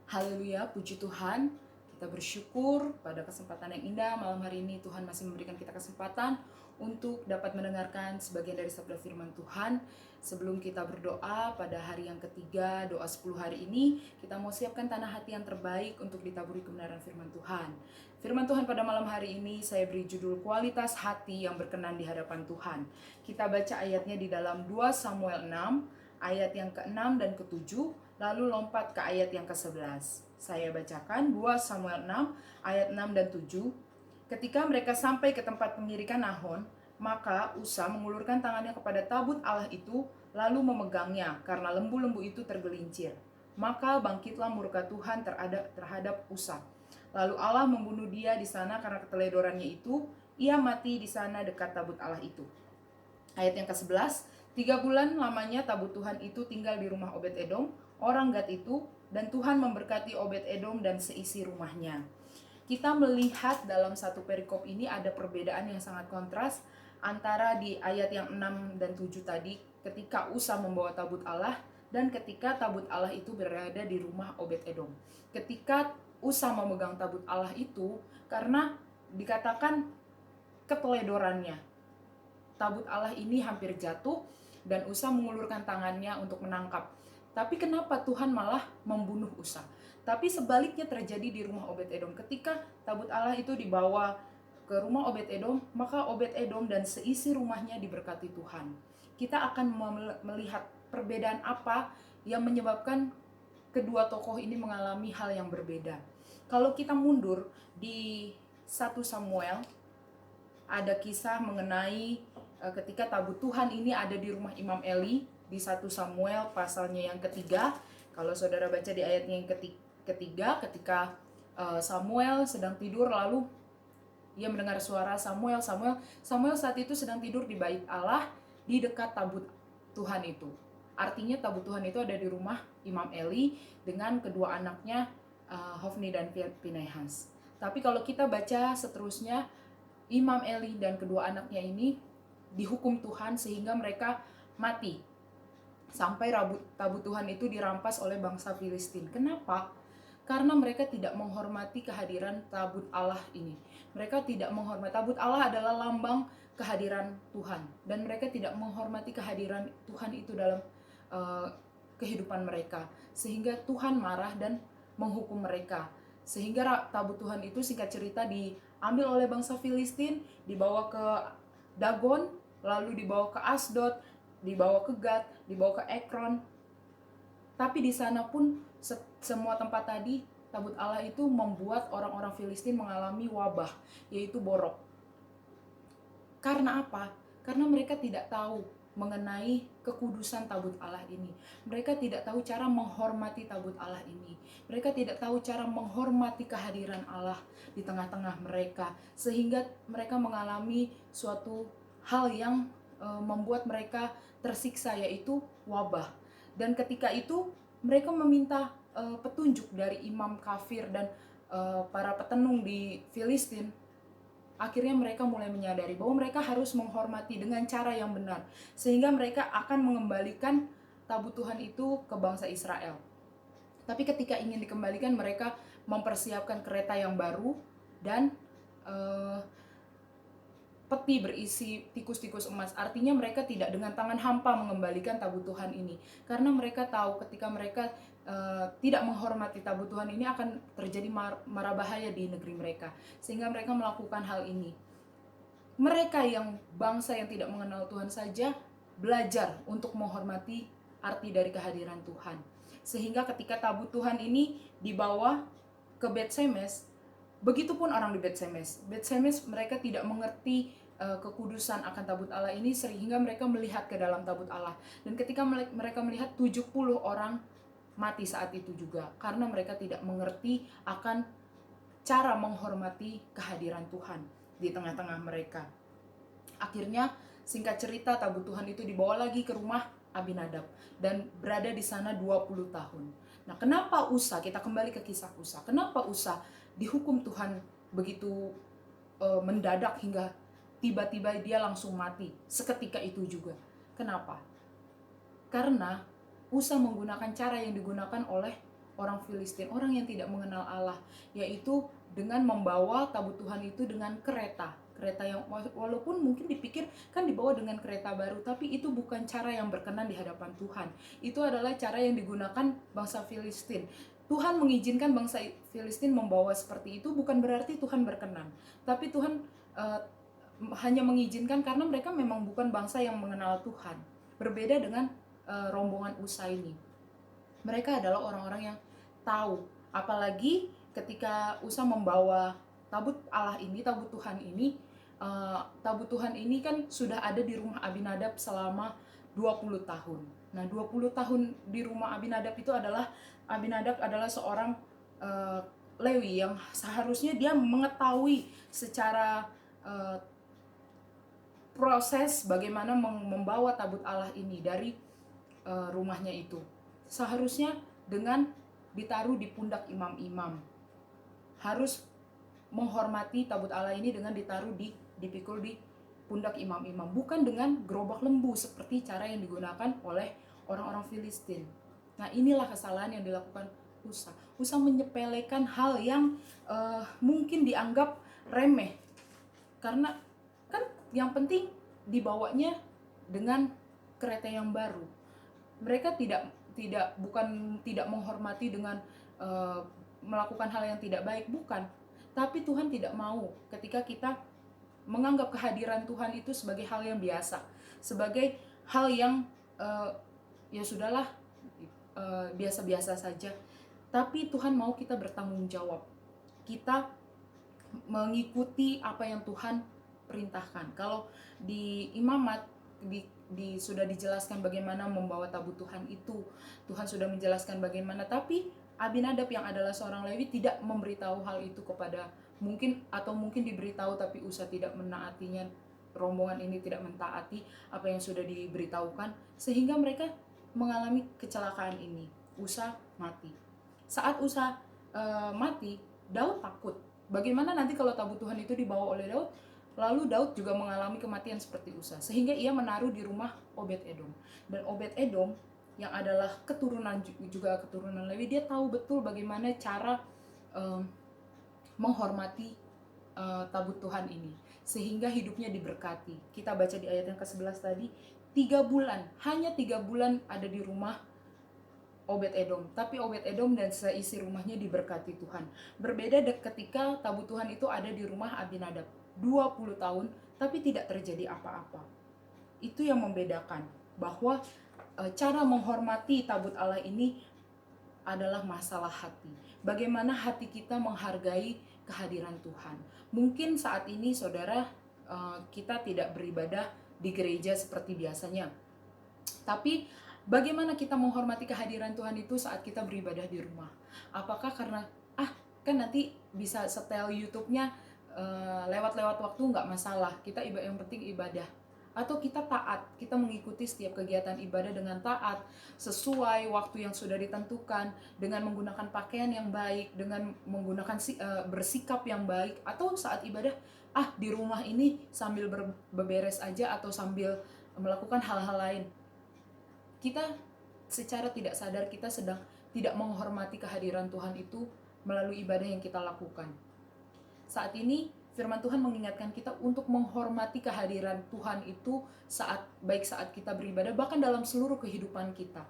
Haleluya, puji Tuhan. Kita bersyukur pada kesempatan yang indah malam hari ini Tuhan masih memberikan kita kesempatan untuk dapat mendengarkan sebagian dari sabda firman Tuhan. Sebelum kita berdoa pada hari yang ketiga, doa 10 hari ini, kita mau siapkan tanah hati yang terbaik untuk ditaburi kebenaran firman Tuhan. Firman Tuhan pada malam hari ini saya beri judul kualitas hati yang berkenan di hadapan Tuhan. Kita baca ayatnya di dalam 2 Samuel 6, ayat yang ke-6 dan ke-7, lalu lompat ke ayat yang ke-11. Saya bacakan 2 Samuel 6 ayat 6 dan 7. Ketika mereka sampai ke tempat pengirikan Nahon, maka Usa mengulurkan tangannya kepada tabut Allah itu, lalu memegangnya karena lembu-lembu itu tergelincir. Maka bangkitlah murka Tuhan terhadap Usa. Lalu Allah membunuh dia di sana karena keteledorannya itu, ia mati di sana dekat tabut Allah itu. Ayat yang ke-11, 3 bulan lamanya tabut Tuhan itu tinggal di rumah Obed-Edom, orang Gad itu, dan Tuhan memberkati Obed-Edom dan seisi rumahnya. Kita melihat dalam satu perikop ini ada perbedaan yang sangat kontras antara di ayat yang 6 dan 7 tadi, ketika Usa membawa tabut Allah, dan ketika tabut Allah itu berada di rumah Obed-Edom. Ketika Usa memegang tabut Allah itu, karena dikatakan keteledorannya, tabut Allah ini hampir jatuh dan Usa mengulurkan tangannya untuk menangkap. Tapi kenapa Tuhan malah membunuh Usa? Tapi sebaliknya terjadi di rumah Obed-Edom. Ketika tabut Allah itu dibawa ke rumah Obed-Edom, maka Obed-Edom dan seisi rumahnya diberkati Tuhan. Kita akan melihat perbedaan apa yang menyebabkan kedua tokoh ini mengalami hal yang berbeda. Kalau kita mundur di 1 Samuel, ada kisah mengenai ketika tabut Tuhan ini ada di rumah Imam Eli di 1 Samuel pasalnya yang ketiga. Kalau saudara baca di ayatnya yang ketiga, ketika Samuel sedang tidur, lalu ia mendengar suara Samuel. Samuel saat itu sedang tidur di bait Allah di dekat tabut Tuhan itu. Artinya tabut Tuhan itu ada di rumah Imam Eli dengan kedua anaknya, Hofni dan Pinehas. Tapi kalau kita baca seterusnya, Imam Eli dan kedua anaknya ini dihukum Tuhan sehingga mereka mati. Sampai tabut Tuhan itu dirampas oleh bangsa Filistin. Kenapa? Karena mereka tidak menghormati kehadiran tabut Allah ini. Mereka tidak menghormati. Tabut Allah adalah lambang kehadiran Tuhan. Dan mereka tidak menghormati kehadiran Tuhan itu dalam kehidupan mereka. Sehingga Tuhan marah dan menghukum mereka. Sehingga tabut Tuhan itu singkat cerita diambil oleh bangsa Filistin, dibawa ke Dagon, lalu dibawa ke Asdod, dibawa ke Gad, dibawa ke Ekron. Tapi di sana pun semua tempat tadi, tabut Allah itu membuat orang-orang Filistin mengalami wabah, yaitu borok. Karena apa? Karena mereka tidak tahu mengenai kekudusan tabut Allah ini. Mereka tidak tahu cara menghormati tabut Allah ini. Mereka tidak tahu cara menghormati kehadiran Allah di tengah-tengah mereka, sehingga mereka mengalami suatu hal yang membuat mereka tersiksa, yaitu wabah. Dan ketika itu mereka meminta petunjuk dari imam kafir dan para petenung di Filistin. Akhirnya mereka mulai menyadari bahwa mereka harus menghormati dengan cara yang benar, sehingga mereka akan mengembalikan tabut Tuhan itu ke bangsa Israel. Tapi ketika ingin dikembalikan, mereka mempersiapkan kereta yang baru dan peti berisi tikus-tikus emas. Artinya mereka tidak dengan tangan hampa mengembalikan tabut Tuhan ini, karena mereka tahu ketika mereka tidak menghormati tabut Tuhan ini akan terjadi mara bahaya di negeri mereka, sehingga mereka melakukan hal ini. Mereka yang bangsa yang tidak mengenal Tuhan saja belajar untuk menghormati arti dari kehadiran Tuhan, sehingga ketika tabut Tuhan ini dibawa ke Bet-Shemesh, begitupun orang di Bet-Shemesh mereka tidak mengerti kekudusan akan tabut Allah ini, sehingga mereka melihat ke dalam tabut Allah. Dan ketika mereka melihat, 70 orang mati saat itu juga, karena mereka tidak mengerti akan cara menghormati kehadiran Tuhan di tengah-tengah mereka. Akhirnya singkat cerita, tabut Tuhan itu dibawa lagi ke rumah Abinadab dan berada di sana 20 tahun. Nah, kenapa Usa? Kita kembali ke kisah Usa. Kenapa Usa dihukum Tuhan begitu mendadak hingga tiba-tiba dia langsung mati seketika itu juga? Kenapa? Karena Usa menggunakan cara yang digunakan oleh orang Filistin, orang yang tidak mengenal Allah, yaitu dengan membawa tabut Tuhan itu dengan kereta yang walaupun mungkin dipikir kan dibawa dengan kereta baru, tapi itu bukan cara yang berkenan di hadapan Tuhan. Itu adalah cara yang digunakan bangsa Filistin. Tuhan mengizinkan bangsa Filistin membawa seperti itu bukan berarti Tuhan berkenan, tapi Tuhan hanya mengizinkan karena mereka memang bukan bangsa yang mengenal Tuhan. Berbeda dengan rombongan Usa ini. Mereka adalah orang-orang yang tahu, apalagi ketika Usa membawa tabut Allah ini, tabut Tuhan ini, tabut Tuhan ini kan sudah ada di rumah Abinadab selama 20 tahun. Nah, 20 tahun di rumah Abinadab itu adalah Abinadab adalah seorang Lewi yang seharusnya dia mengetahui secara proses bagaimana membawa tabut Allah ini dari rumahnya itu. Seharusnya dengan ditaruh di pundak imam-imam. Harus menghormati tabut Allah ini dengan ditaruh dipikul di pundak imam-imam, bukan dengan gerobak lembu seperti cara yang digunakan oleh orang-orang Filistin. Nah, inilah kesalahan yang dilakukan Usa. Usa menyepelekan hal yang mungkin dianggap remeh, karena kan yang penting dibawanya dengan kereta yang baru. Mereka tidak menghormati dengan melakukan hal yang tidak baik, bukan. Tapi Tuhan tidak mau ketika kita menganggap kehadiran Tuhan itu sebagai hal yang biasa, sebagai hal yang ya sudahlah, biasa-biasa saja. Tapi Tuhan mau kita bertanggung jawab, kita mengikuti apa yang Tuhan perintahkan. Kalau di imamat sudah dijelaskan bagaimana membawa tabut Tuhan itu, Tuhan sudah menjelaskan bagaimana, tapi Abinadab yang adalah seorang Lewi tidak memberitahu hal itu kepada, mungkin diberitahu tapi Usa tidak menaatinya, rombongan ini tidak mentaati apa yang sudah diberitahukan, sehingga mereka mengalami kecelakaan ini. Usa mati. Saat Usa mati, Daud takut. Bagaimana nanti kalau tabut Tuhan itu dibawa oleh Daud? Lalu Daud juga mengalami kematian seperti Usa, sehingga ia menaruh di rumah Obed-Edom. Dan Obed-Edom yang adalah keturunan Lewi, dia tahu betul bagaimana cara menghormati tabut Tuhan ini, sehingga hidupnya diberkati. Kita baca di ayat yang ke-11 tadi, 3 bulan, hanya 3 bulan ada di rumah Obed-Edom, tapi Obed-Edom dan seisi rumahnya diberkati Tuhan. Berbeda ketika tabut Tuhan itu ada di rumah Abinadab, 20 tahun tapi tidak terjadi apa-apa. Itu yang membedakan bahwa cara menghormati tabut Allah ini adalah masalah hati. Bagaimana hati kita menghargai kehadiran Tuhan. Mungkin saat ini saudara, kita tidak beribadah di gereja seperti biasanya, tapi bagaimana kita menghormati kehadiran Tuhan itu saat kita beribadah di rumah? Apakah karena kan nanti bisa setel YouTube-nya lewat-lewat waktu, nggak masalah, kita yang penting ibadah? Atau kita taat, kita mengikuti setiap kegiatan ibadah dengan taat, sesuai waktu yang sudah ditentukan, dengan menggunakan pakaian yang baik, dengan menggunakan bersikap yang baik? Atau saat ibadah, di rumah ini sambil beberes aja atau sambil melakukan hal-hal lain? Kita secara tidak sadar kita sedang tidak menghormati kehadiran Tuhan itu melalui ibadah yang kita lakukan. Saat ini firman Tuhan mengingatkan kita untuk menghormati kehadiran Tuhan itu baik saat kita beribadah, bahkan dalam seluruh kehidupan kita.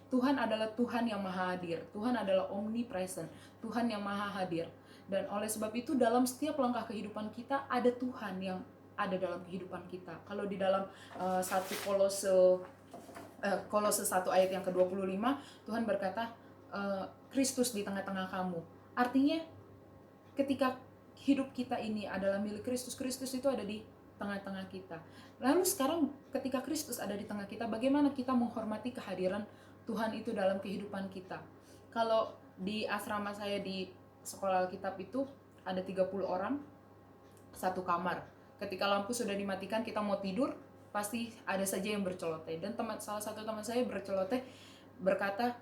Tuhan adalah Tuhan yang maha hadir, Tuhan adalah omnipresent, Tuhan yang maha hadir. Dan oleh sebab itu dalam setiap langkah kehidupan kita ada Tuhan yang ada dalam kehidupan kita. Kalau di dalam 1 Kolose 1 ayat yang ke-25, Tuhan berkata, Kristus di tengah-tengah kamu. Artinya ketika hidup kita ini adalah milik Kristus, Kristus itu ada di tengah-tengah kita. Lalu sekarang ketika Kristus ada di tengah kita, bagaimana kita menghormati kehadiran Tuhan itu dalam kehidupan kita? Kalau di asrama saya di sekolah Alkitab itu ada 30 orang, satu kamar. Ketika lampu sudah dimatikan, kita mau tidur, pasti ada saja yang berceloteh. Dan salah satu teman saya berceloteh berkata,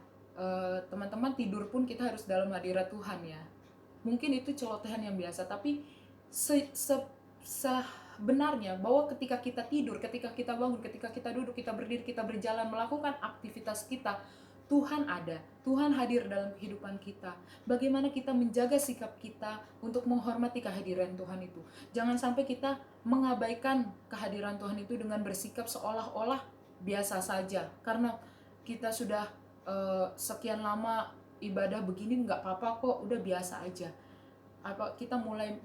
teman-teman, tidur pun kita harus dalam hadirat Tuhan ya. Mungkin itu celotehan yang biasa, tapi sebenarnya bahwa ketika kita tidur, ketika kita bangun, ketika kita duduk, kita berdiri, kita berjalan, melakukan aktivitas kita, Tuhan ada, Tuhan hadir dalam kehidupan kita. Bagaimana kita menjaga sikap kita untuk menghormati kehadiran Tuhan itu. Jangan sampai kita mengabaikan kehadiran Tuhan itu dengan bersikap seolah-olah biasa saja. Karena kita sudah sekian lama ibadah begini, nggak apa-apa kok, udah biasa aja. Kita mulai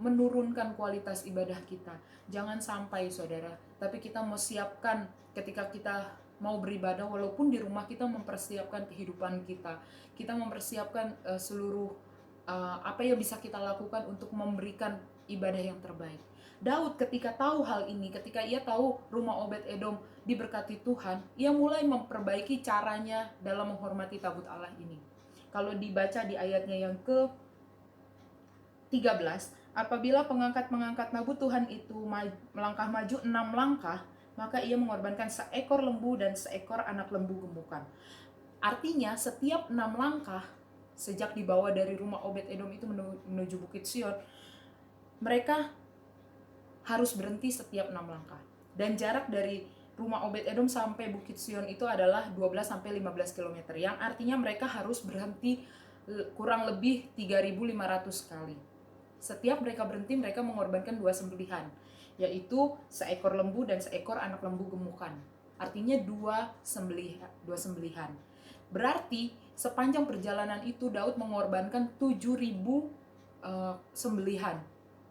menurunkan kualitas ibadah kita. Jangan sampai saudara, tapi kita mau siapkan ketika kita mau beribadah, walaupun di rumah kita mempersiapkan kehidupan kita mempersiapkan seluruh apa yang bisa kita lakukan untuk memberikan ibadah yang terbaik. Daud ketika tahu hal ini, ketika ia tahu rumah Obed-Edom diberkati Tuhan, ia mulai memperbaiki caranya dalam menghormati tabut Allah ini. Kalau dibaca di ayatnya yang ke 13, apabila pengangkat tabut Tuhan itu melangkah maju 6 langkah, maka ia mengorbankan seekor lembu dan seekor anak lembu gemukan. Artinya setiap 6 langkah, sejak dibawa dari rumah Obed-Edom itu menuju Bukit Sion, mereka harus berhenti setiap 6 langkah. Dan jarak dari rumah Obed-Edom sampai Bukit Sion itu adalah 12-15 km, yang artinya mereka harus berhenti kurang lebih 3.500 kali. Setiap mereka berhenti, mereka mengorbankan 2 sembelihan, yaitu seekor lembu dan seekor anak lembu gemukan. Artinya 2 sembelihan. Berarti sepanjang perjalanan itu Daud mengorbankan 7.000 sembelihan.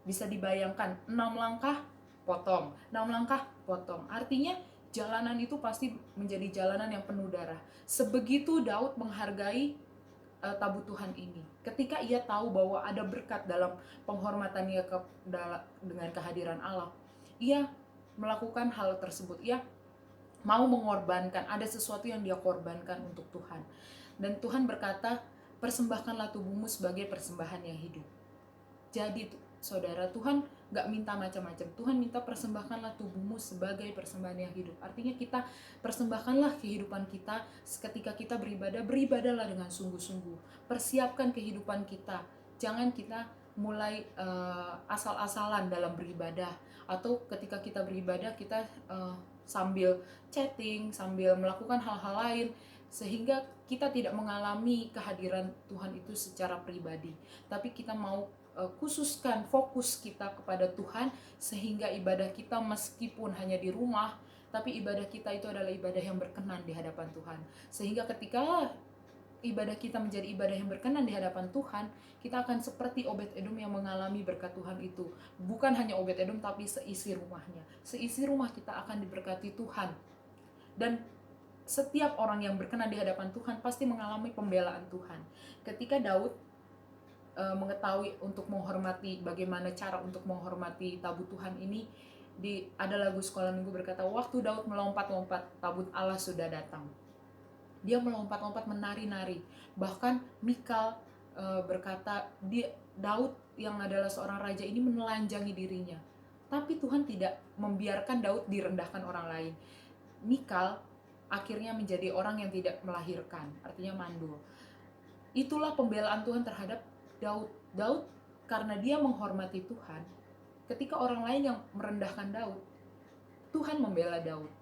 Bisa dibayangkan, 6 langkah potong, 6 langkah potong. Artinya jalanan itu pasti menjadi jalanan yang penuh darah. Sebegitu Daud menghargai tabut Tuhan ini. Ketika ia tahu bahwa ada berkat dalam penghormatannya dengan kehadiran Allah, ia melakukan hal tersebut. Ia mau mengorbankan, ada sesuatu yang dia korbankan untuk Tuhan. Dan Tuhan berkata, persembahkanlah tubuhmu sebagai persembahan yang hidup. Jadi saudara, Tuhan gak minta macam-macam. Tuhan minta persembahkanlah tubuhmu sebagai persembahan yang hidup. Artinya kita persembahkanlah kehidupan kita ketika kita beribadah. Beribadahlah dengan sungguh-sungguh. Persiapkan kehidupan kita. Jangan kita mulai asal-asalan dalam beribadah. Atau ketika kita beribadah kita sambil chatting, sambil melakukan hal-hal lain, sehingga kita tidak mengalami kehadiran Tuhan itu secara pribadi. Tapi kita mau khususkan fokus kita kepada Tuhan, sehingga ibadah kita meskipun hanya di rumah, tapi ibadah kita itu adalah ibadah yang berkenan di hadapan Tuhan. Sehingga ketika ibadah kita menjadi ibadah yang berkenan di hadapan Tuhan, kita akan seperti Obed-Edom yang mengalami berkat Tuhan itu. Bukan hanya Obed-Edom, tapi seisi rumahnya. Seisi rumah kita akan diberkati Tuhan. Dan setiap orang yang berkenan di hadapan Tuhan pasti mengalami pembelaan Tuhan. Ketika Daud mengetahui untuk menghormati, bagaimana cara untuk menghormati tabut Tuhan ini, ada lagu sekolah minggu berkata, waktu Daud melompat-lompat, tabut Allah sudah datang. Dia melompat-lompat, menari-nari. Bahkan Mikal berkata, Daud yang adalah seorang raja ini menelanjangi dirinya. Tapi Tuhan tidak membiarkan Daud direndahkan orang lain. Mikal akhirnya menjadi orang yang tidak melahirkan, artinya mandul. Itulah pembelaan Tuhan terhadap Daud karena dia menghormati Tuhan. Ketika orang lain yang merendahkan Daud, Tuhan membela Daud.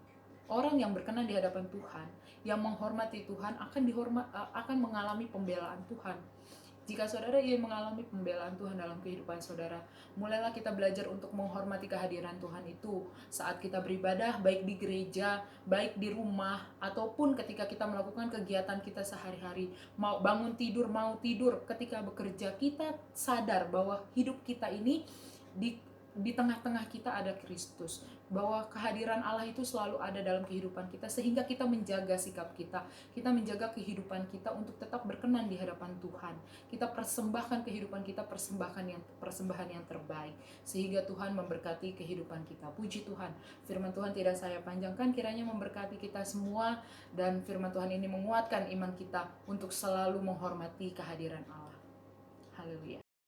Orang yang berkenan di hadapan Tuhan, yang menghormati Tuhan akan mengalami pembelaan Tuhan. Jika saudara ingin mengalami pembelaan Tuhan dalam kehidupan saudara, mulailah kita belajar untuk menghormati kehadiran Tuhan itu saat kita beribadah, baik di gereja, baik di rumah, ataupun ketika kita melakukan kegiatan kita sehari-hari. Mau bangun tidur, mau tidur, ketika bekerja, kita sadar bahwa hidup kita ini di tengah-tengah kita ada Kristus, bahwa kehadiran Allah itu selalu ada dalam kehidupan kita, sehingga kita menjaga sikap kita menjaga kehidupan kita untuk tetap berkenan di hadapan Tuhan. Kita persembahkan kehidupan kita, persembahan yang terbaik, sehingga Tuhan memberkati kehidupan kita. Puji Tuhan, firman Tuhan tidak saya panjangkan, kiranya memberkati kita semua, dan firman Tuhan ini menguatkan iman kita untuk selalu menghormati kehadiran Allah. Haleluya.